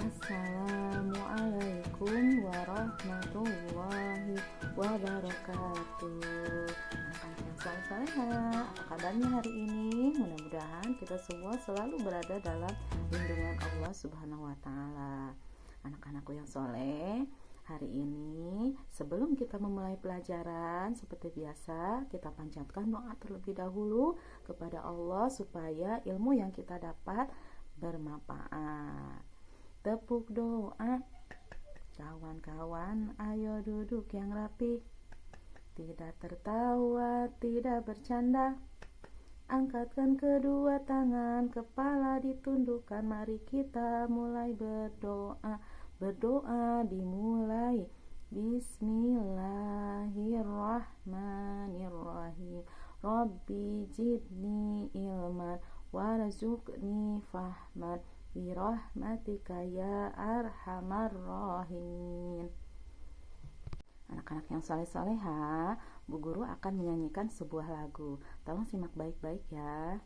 Assalamualaikum warahmatullahi wabarakatuh. Anak-anak yang saleh-salehah, apa kabarnya hari ini? Mudah-mudahan kita semua selalu berada dalam lindungan Allah Subhanahu wa taala. Anak-anakku yang soleh, hari ini sebelum kita memulai pelajaran, seperti biasa kita panjatkan doa terlebih dahulu kepada Allah supaya ilmu yang kita dapat bermanfaat. Tepuk doa. Kawan-kawan, ayo duduk yang rapi. Tidak tertawa, tidak bercanda. Angkatkan kedua tangan, kepala ditundukkan. Mari kita mulai berdoa. Berdoa dimulai. Bismillahirrahmanirrahim. Rabbi jidni ilman warzuqni fahman birahmatika ya arhamar rahimin. Anak-anak yang saleh-salehah, Bu Guru akan menyanyikan sebuah lagu. Tolong simak baik-baik ya.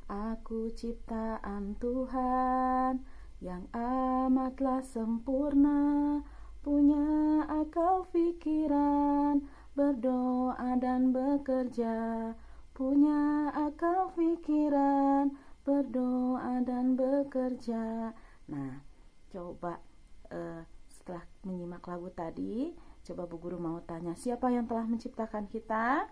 Aku ciptaan Tuhan yang amatlah sempurna, punya akal pikiran, berdoa dan bekerja, punya akal pikiran, berdoa dan bekerja. Nah, coba setelah menyimak lagu tadi, coba Bu Guru mau tanya, siapa yang telah menciptakan kita?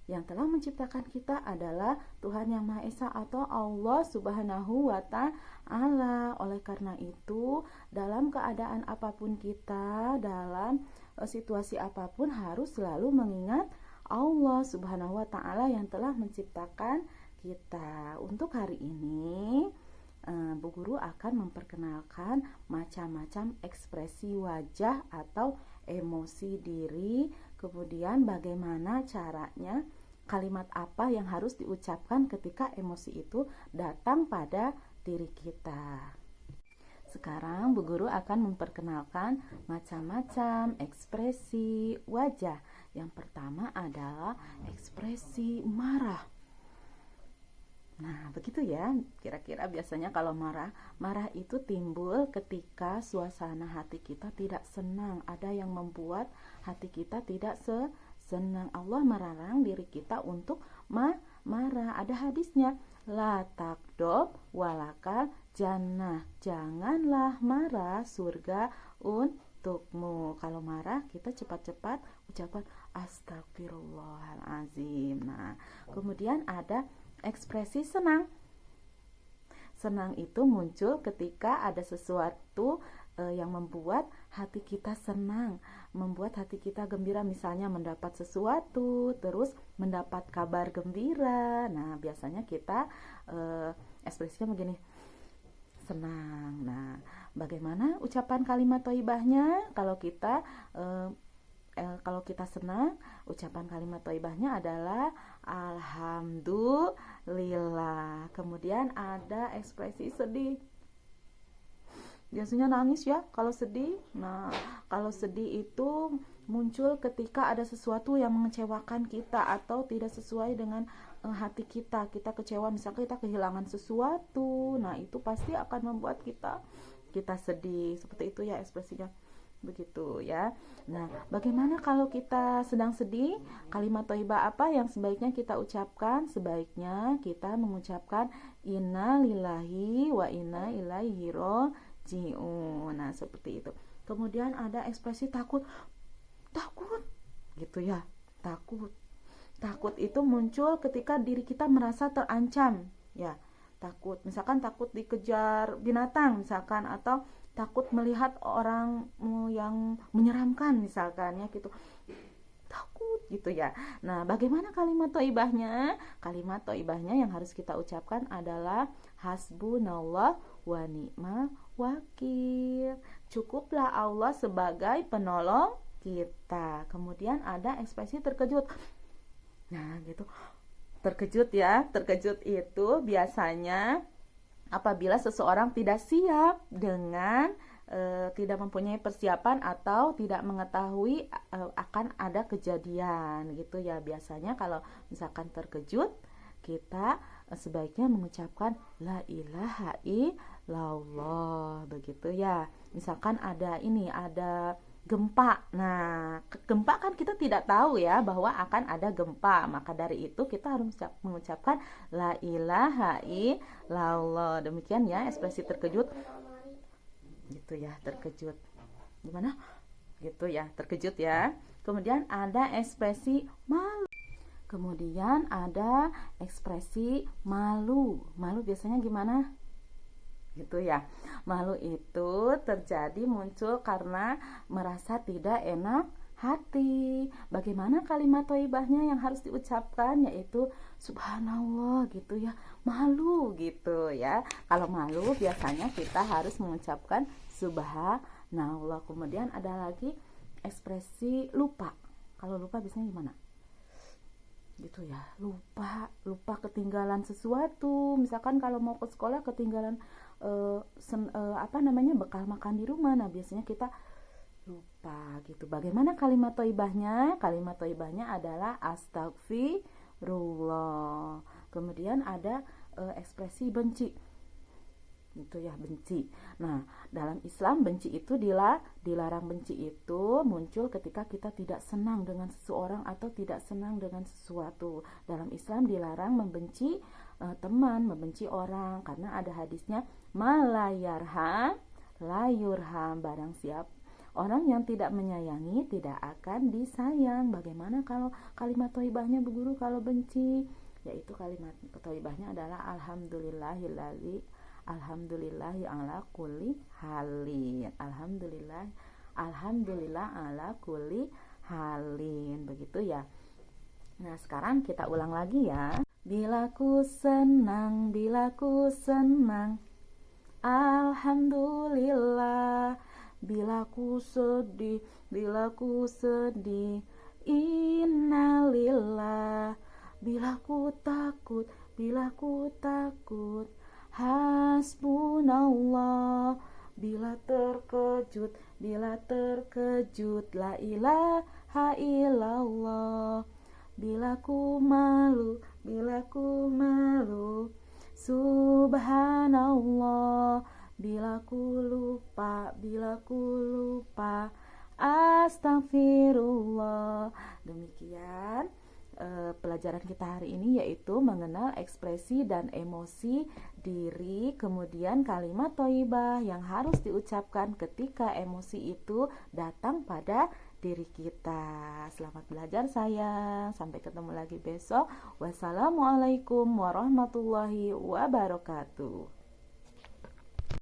Yang telah menciptakan kita adalah Tuhan Yang Maha Esa atau Allah Subhanahu wa taala. Oleh karena itu, dalam keadaan apapun kita, dalam situasi apapun harus selalu mengingat Allah Subhanahu wa taala yang telah menciptakan kita. Untuk hari ini Bu Guru akan memperkenalkan macam-macam ekspresi wajah atau emosi diri, kemudian bagaimana caranya, kalimat apa yang harus diucapkan ketika emosi itu datang pada diri kita. Sekarang Bu Guru akan memperkenalkan macam-macam ekspresi wajah. Yang pertama adalah ekspresi marah. Nah, begitu ya. Kira-kira biasanya kalau marah itu timbul ketika suasana hati kita tidak senang. Ada yang membuat hati kita tidak senang. Allah melarang diri kita untuk marah. Ada hadisnya, la takdob walakal jannah. Janganlah marah, surga untukmu. Kalau marah, kita cepat-cepat ucapan astagfirullahalazim. Nah, kemudian ada ekspresi senang. Senang itu muncul ketika ada sesuatu yang membuat hati kita senang, membuat hati kita gembira, misalnya mendapat sesuatu, terus mendapat kabar gembira. Nah, biasanya kita ekspresinya begini, senang. Nah, bagaimana ucapan kalimat thayyibahnya? Kalau kita senang, ucapan kalimat thayyibahnya adalah alhamdulillah. Kemudian ada ekspresi sedih. Biasanya nangis ya kalau sedih. Nah, kalau sedih itu muncul ketika ada sesuatu yang mengecewakan kita atau tidak sesuai dengan hati kita. Kita kecewa, misalnya kita kehilangan sesuatu. Nah, itu pasti akan membuat kita sedih. Seperti itu ya ekspresinya. Begitu ya. Nah, bagaimana kalau kita sedang sedih? Kalimat thayyibah apa yang sebaiknya kita ucapkan? Sebaiknya kita mengucapkan inna lillahi wa inna ilaihi raji'un. Nah, seperti itu. Kemudian ada ekspresi takut gitu ya. Takut itu muncul ketika diri kita merasa terancam ya. Takut, misalkan takut dikejar binatang misalkan, atau takut melihat orang yang menyeramkan misalkan ya gitu. Takut gitu ya. Nah, bagaimana kalimat thayyibahnya? Kalimat thayyibahnya yang harus kita ucapkan adalah hasbunallah wa ni'mal wakil. Cukuplah Allah sebagai penolong kita. Kemudian ada ekspresi terkejut. Nah, gitu. Terkejut ya. Terkejut itu biasanya apabila seseorang tidak siap dengan tidak mempunyai persiapan atau tidak mengetahui akan ada kejadian gitu ya. Biasanya kalau misalkan terkejut, kita sebaiknya mengucapkan la ilaha illallah, begitu ya. Misalkan ada gempa. Nah, gempa kan kita tidak tahu ya bahwa akan ada gempa. Maka dari itu kita harus mengucapkan la ilaha illallah. Demikian ya ekspresi terkejut. Gitu ya, terkejut. Gimana? Gitu ya, terkejut ya. Kemudian ada ekspresi malu. Kemudian ada ekspresi malu. Malu biasanya gimana? Gitu ya. Malu itu terjadi muncul karena merasa tidak enak hati. Bagaimana kalimat thayyibahnya yang harus diucapkan, yaitu subhanallah gitu ya. Malu gitu ya. Kalau malu biasanya kita harus mengucapkan subhanallah. Kemudian ada lagi ekspresi lupa. Kalau lupa biasanya gimana? Gitu ya, lupa ketinggalan sesuatu. Misalkan kalau mau ke sekolah ketinggalan bekal makan di rumah. Nah, biasanya kita lupa gitu. Bagaimana kalimat thayyibahnya? Kalimat thayyibahnya adalah astagfirullah. Kemudian ada ekspresi benci. Gitu ya, benci. Nah, dalam Islam benci itu dilarang. Benci itu muncul ketika kita tidak senang dengan seseorang atau tidak senang dengan sesuatu. Dalam Islam dilarang membenci teman, membenci orang, karena ada hadisnya malayarham layurham, barang siap orang yang tidak menyayangi tidak akan disayang. Bagaimana kalau kalimat thayyibahnya Bu Guru kalau benci? Yaitu kalimat thayyibahnya adalah alhamdulillahi ala kulli halin. Alhamdulillah ala kulli halin, begitu ya. Nah, sekarang kita ulang lagi ya. Bila ku senang alhamdulillah. Bila ku sedih innalillah. Bila ku takut hasbunallah. Bila terkejut la ilaha illallah. Bila ku malu subhanallah. Bila ku lupa astagfirullah. Demikian pelajaran kita hari ini, yaitu mengenal ekspresi dan emosi diri, kemudian kalimat thayyibah yang harus diucapkan ketika emosi itu datang pada diri kita. Selamat belajar sayang, sampai ketemu lagi besok. Wassalamualaikum warahmatullahi wabarakatuh.